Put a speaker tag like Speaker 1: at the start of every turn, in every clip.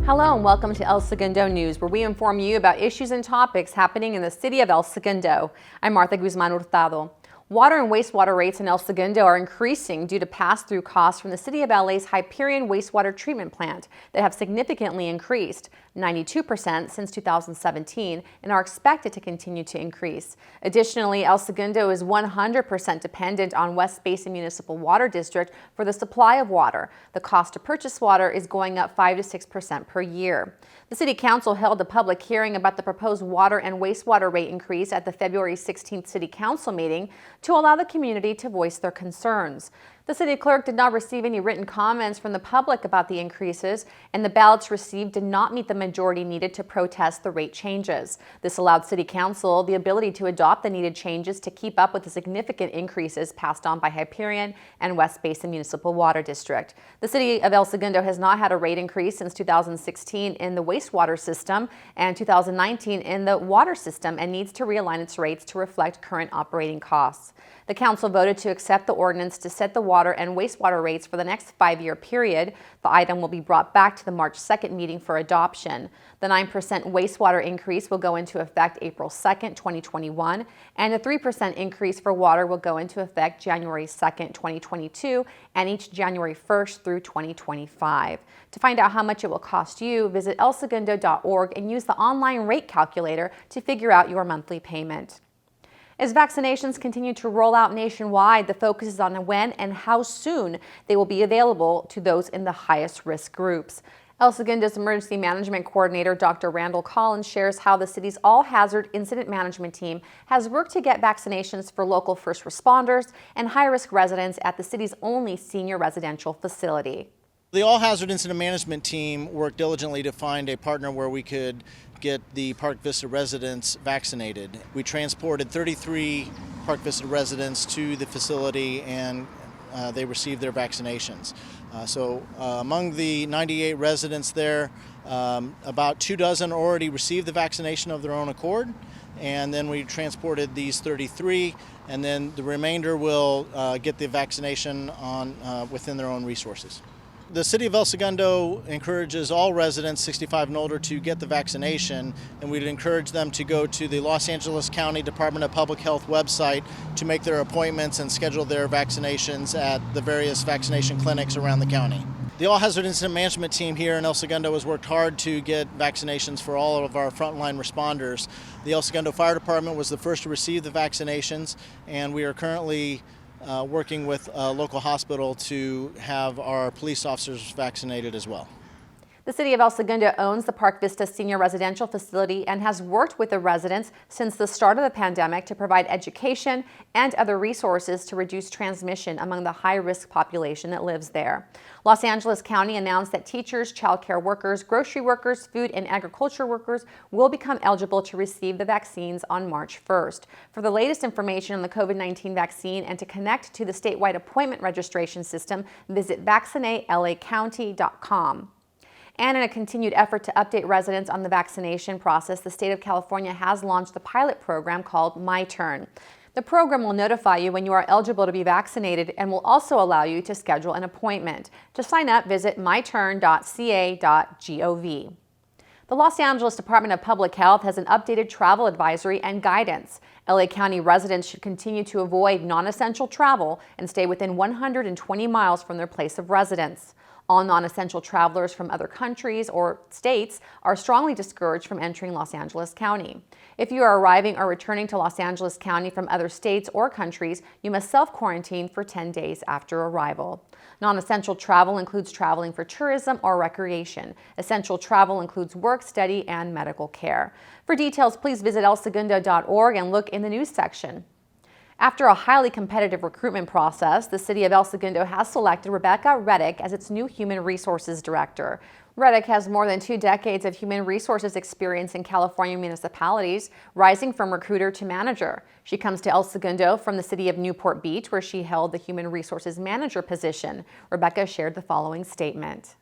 Speaker 1: Hello and welcome to El Segundo News, where we inform you about issues and topics happening in the city of El Segundo. I'm Martha Guzman Hurtado. Water and wastewater rates in El Segundo are increasing due to pass-through costs from the City of LA's Hyperion wastewater treatment plant that have significantly increased, 92% since 2017, and are expected to continue to increase. Additionally, El Segundo is 100% dependent on West Basin Municipal Water District for the supply of water. The cost to purchase water is going up 5 to 6% per year. The City Council held a public hearing about the proposed water and wastewater rate increase at the February 16th City Council meeting to allow the community to voice their concerns. The city clerk did not receive any written comments from the public about the increases, and the ballots received did not meet the majority needed to protest the rate changes. This allowed City Council the ability to adopt the needed changes to keep up with the significant increases passed on by Hyperion and West Basin Municipal Water District. The City of El Segundo has not had a rate increase since 2016 in the wastewater system and 2019 in the water system, and needs to realign its rates to reflect current operating costs. The council voted to accept the ordinance to set the water and wastewater rates for the next 5-year period. The item will be brought back to the March 2nd meeting for adoption. The 9% wastewater increase will go into effect April 2nd, 2021, and the 3% increase for water will go into effect January 2nd, 2022, and each January 1st through 2025. To find out how much it will cost you, visit elsegundo.org and use the online rate calculator to figure out your monthly payment. As vaccinations continue to roll out nationwide, the focus is on when and how soon they will be available to those in the highest risk groups. El Segundo's Emergency Management Coordinator, Dr. Randall Collins, shares how the city's all-hazard incident management team has worked to get vaccinations for local first responders and high-risk residents at the city's only senior residential facility.
Speaker 2: The all-hazard incident management team worked diligently to find a partner where we could get the Park Vista residents vaccinated. We transported 33 Park Vista residents to the facility, and they received their vaccinations. Among the 98 residents there, about 24 already received the vaccination of their own accord, and then we transported these 33, and then the remainder will get the vaccination within their own resources. The City of El Segundo encourages all residents 65 and older to get the vaccination, and we'd encourage them to go to the Los Angeles County Department of Public Health website to make their appointments and schedule their vaccinations at the various vaccination clinics around the county. The all-hazard incident management team here in El Segundo has worked hard to get vaccinations for all of our frontline responders. The El Segundo Fire Department was the first to receive the vaccinations, and we are currently working with a local hospital to have our police officers vaccinated as well.
Speaker 1: The City of El Segundo owns the Park Vista Senior Residential Facility and has worked with the residents since the start of the pandemic to provide education and other resources to reduce transmission among the high-risk population that lives there. Los Angeles County announced that teachers, child care workers, grocery workers, food and agriculture workers will become eligible to receive the vaccines on March 1st. For the latest information on the COVID-19 vaccine and to connect to the statewide appointment registration system, visit vaccinatelacounty.com. And in a continued effort to update residents on the vaccination process, the state of California has launched the pilot program called My Turn. The program will notify you when you are eligible to be vaccinated and will also allow you to schedule an appointment. To sign up, visit myturn.ca.gov. The Los Angeles Department of Public Health has an updated travel advisory and guidance. LA County residents should continue to avoid non-essential travel and stay within 120 miles from their place of residence. All non-essential travelers from other countries or states are strongly discouraged from entering Los Angeles County. If you are arriving or returning to Los Angeles County from other states or countries, you must self-quarantine for 10 days after arrival. Non-essential travel includes traveling for tourism or recreation. Essential travel includes work, study, and medical care. For details, please visit elsegundo.org and look in the news section. After a highly competitive recruitment process, the City of El Segundo has selected Redyk as its new Human Resources Director. Redyk has more than 2 decades of human resources experience in California municipalities, rising from recruiter to manager. She comes to El Segundo from the city of Newport Beach, where she held the Human Resources Manager position. Redyk shared the following statement.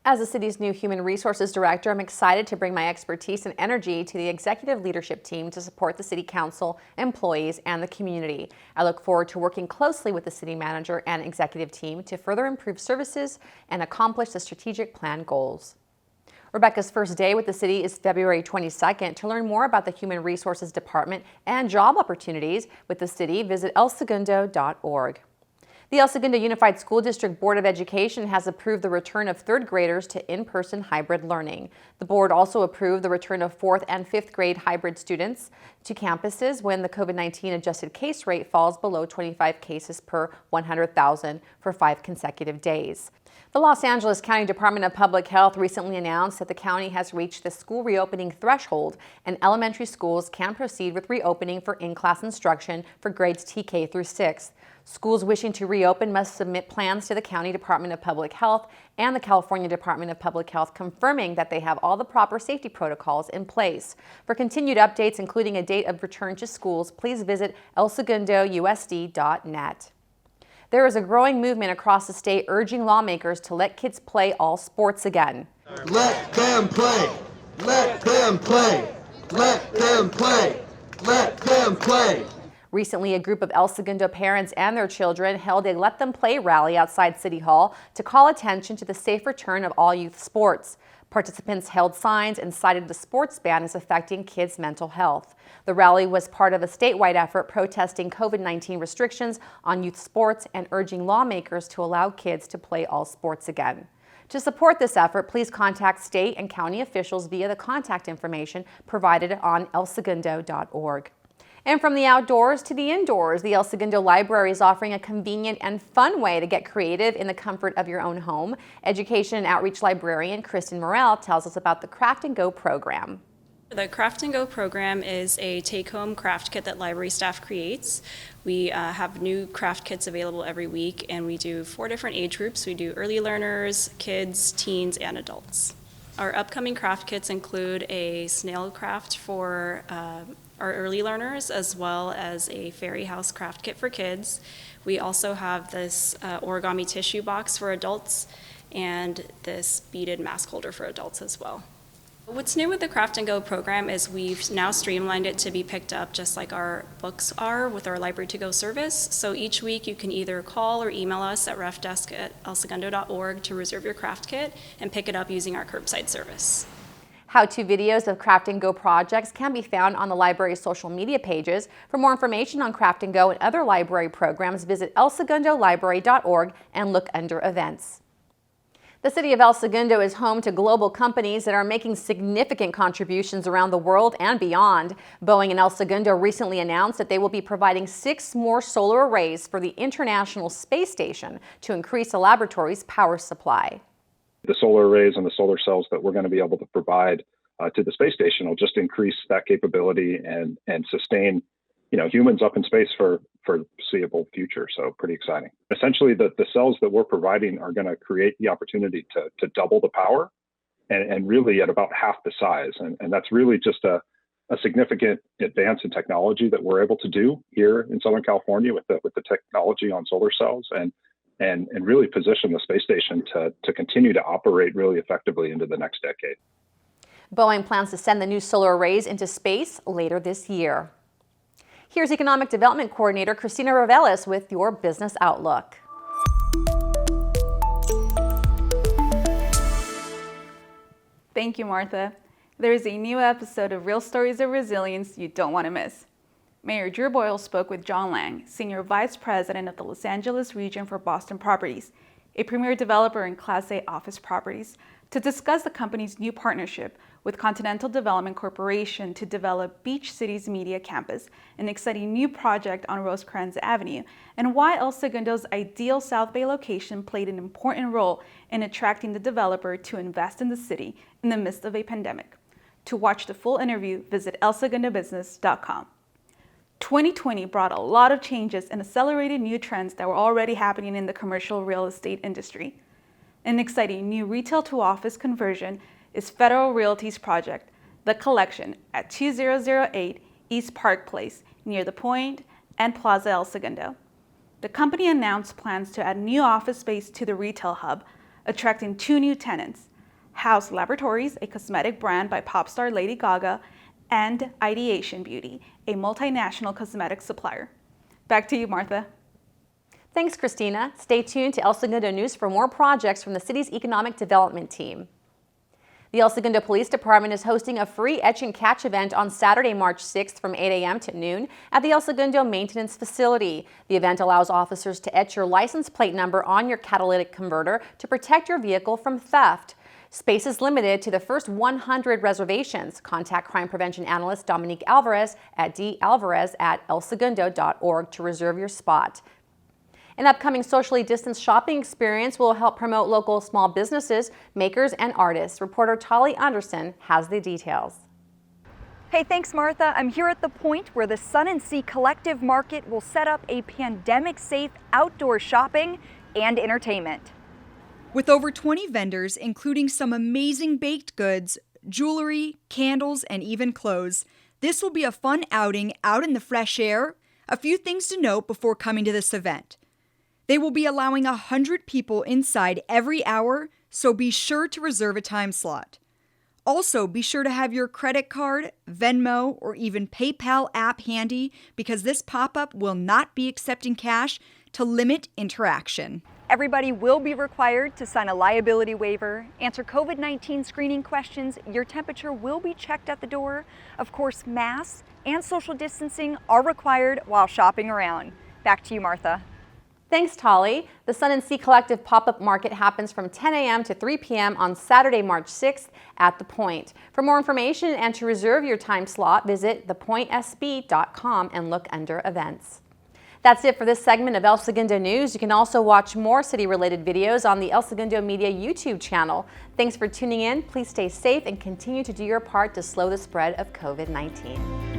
Speaker 1: As the city's new Human Resources Director, I'm excited to bring my expertise and energy to the executive leadership team to support the City Council, employees, and the community. I look forward to working closely with the City Manager and executive team to further improve services and accomplish the strategic plan goals. Rebecca's first day with the city is February 22nd. To learn more about the Human Resources Department and job opportunities with the city, visit elsegundo.org. The El Segundo Unified School District Board of Education has approved the return of third graders to in-person hybrid learning. The board also approved the return of fourth and fifth grade hybrid students to campuses when the COVID-19 adjusted case rate falls below 25 cases per 100,000 for 5 consecutive days. The Los Angeles County Department of Public Health recently announced that the county has reached the school reopening threshold and elementary schools can proceed with reopening for in-class instruction for grades TK through 6th. Schools wishing to reopen must submit plans to the County Department of Public Health and the California Department of Public Health confirming that they have all the proper safety protocols in place. For continued updates, including a date of return to schools, please visit elsegundousd.net. There is a growing movement across the state urging lawmakers to let kids play all sports again.
Speaker 3: Let them play! Let them play! Let them play! Let them play!
Speaker 1: Recently, a group of El Segundo parents and their children held a Let Them Play rally outside City Hall to call attention to the safe return of all youth sports. Participants held signs and cited the sports ban as affecting kids' mental health. The rally was part of a statewide effort protesting COVID-19 restrictions on youth sports and urging lawmakers to allow kids to play all sports again. To support this effort, please contact state and county officials via the contact information provided on elsegundo.org. And from the outdoors to the indoors, the El Segundo Library is offering a convenient and fun way to get creative in the comfort of your own home. Education and Outreach Librarian Kristen Morrell tells us about the Craft and Go program.
Speaker 4: The Craft and Go program is a take-home craft kit that library staff creates. We have new craft kits available every week, and we do 4 different age groups. We do early learners, kids, teens, and adults. Our upcoming craft kits include a snail craft for our early learners, as well as a fairy house craft kit for kids. We also have this origami tissue box for adults and this beaded mask holder for adults as well. What's new with the Craft and Go program is we've now streamlined it to be picked up just like our books are with our Library to Go service. So each week you can either call or email us at refdesk@elsegundo.org to reserve your craft kit and pick it up using our Curbside service.
Speaker 1: How-to videos of Craft and Go projects can be found on the library's social media pages. For more information on Craft and Go and other library programs, visit elsegundolibrary.org and look under events. The city of El Segundo is home to global companies that are making significant contributions around the world and beyond. Boeing and El Segundo recently announced that they will be providing 6 more solar arrays for the International Space Station to increase the laboratory's power supply.
Speaker 5: The solar arrays and the solar cells that we're going to be able to provide to the space station will just increase that capability and sustain, humans up in space for foreseeable future. So pretty exciting. Essentially, the cells that we're providing are going to create the opportunity to double the power and really at about half the size. And that's really just a significant advance in technology that we're able to do here in Southern California with the technology on solar cells and really position the space station to continue to operate really effectively into the next decade.
Speaker 1: Boeing plans to send the new solar arrays into space later this year. Here's Economic Development Coordinator Christina Reveles with your Business Outlook.
Speaker 6: Thank you, Martha. There is a new episode of Real Stories of Resilience you don't want to miss. Mayor Drew Boyle spoke with John Lang, Senior Vice President of the Los Angeles region for Boston Properties, a premier developer in Class A office properties, to discuss the company's new partnership with Continental Development Corporation to develop Beach City's Media Campus, an exciting new project on Rosecrans Avenue, and why El Segundo's ideal South Bay location played an important role in attracting the developer to invest in the city in the midst of a pandemic. To watch the full interview, visit elsegundobusiness.com. 2020 brought a lot of changes and accelerated new trends that were already happening in the commercial real estate industry. An exciting new retail-to-office conversion is Federal Realty's project, The Collection, at 2008 East Park Place, near The Point and Plaza El Segundo. The company announced plans to add new office space to the retail hub, attracting 2 new tenants, House Laboratories, a cosmetic brand by pop star Lady Gaga, and Ideation Beauty, a multinational cosmetic supplier. Back to you, Martha.
Speaker 1: Thanks, Christina. Stay tuned to El Segundo News for more projects from the city's economic development team. The El Segundo Police Department is hosting a free Etch and Catch event on Saturday, March 6th from 8 a.m. to noon at the El Segundo Maintenance Facility. The event allows officers to etch your license plate number on your catalytic converter to protect your vehicle from theft. Space is limited to the first 100 reservations. Contact Crime Prevention Analyst Dominique Alvarez at dalvarez@elsegundo.org to reserve your spot. An upcoming socially distanced shopping experience will help promote local small businesses, makers, and artists. Reporter Tali Anderson has the details.
Speaker 7: Hey, thanks, Martha. I'm here at the point where the Sun and Sea Collective Market will set up a pandemic-safe outdoor shopping and entertainment.
Speaker 8: With over 20 vendors, including some amazing baked goods, jewelry, candles, and even clothes, this will be a fun outing out in the fresh air. A few things to note before coming to this event. They will be allowing 100 people inside every hour, so be sure to reserve a time slot. Also, be sure to have your credit card, Venmo, or even PayPal app handy because this pop-up will not be accepting cash to limit interaction.
Speaker 7: Everybody will be required to sign a liability waiver, answer COVID-19 screening questions, your temperature will be checked at the door. Of course, masks and social distancing are required while shopping around. Back to you, Martha.
Speaker 1: Thanks, Tali. The Sun and Sea Collective pop-up market happens from 10 a.m. to 3 p.m. on Saturday, March 6th at The Point. For more information and to reserve your time slot, visit thepointsb.com and look under events. That's it for this segment of El Segundo News. You can also watch more city-related videos on the El Segundo Media YouTube channel. Thanks for tuning in. Please stay safe and continue to do your part to slow the spread of COVID-19.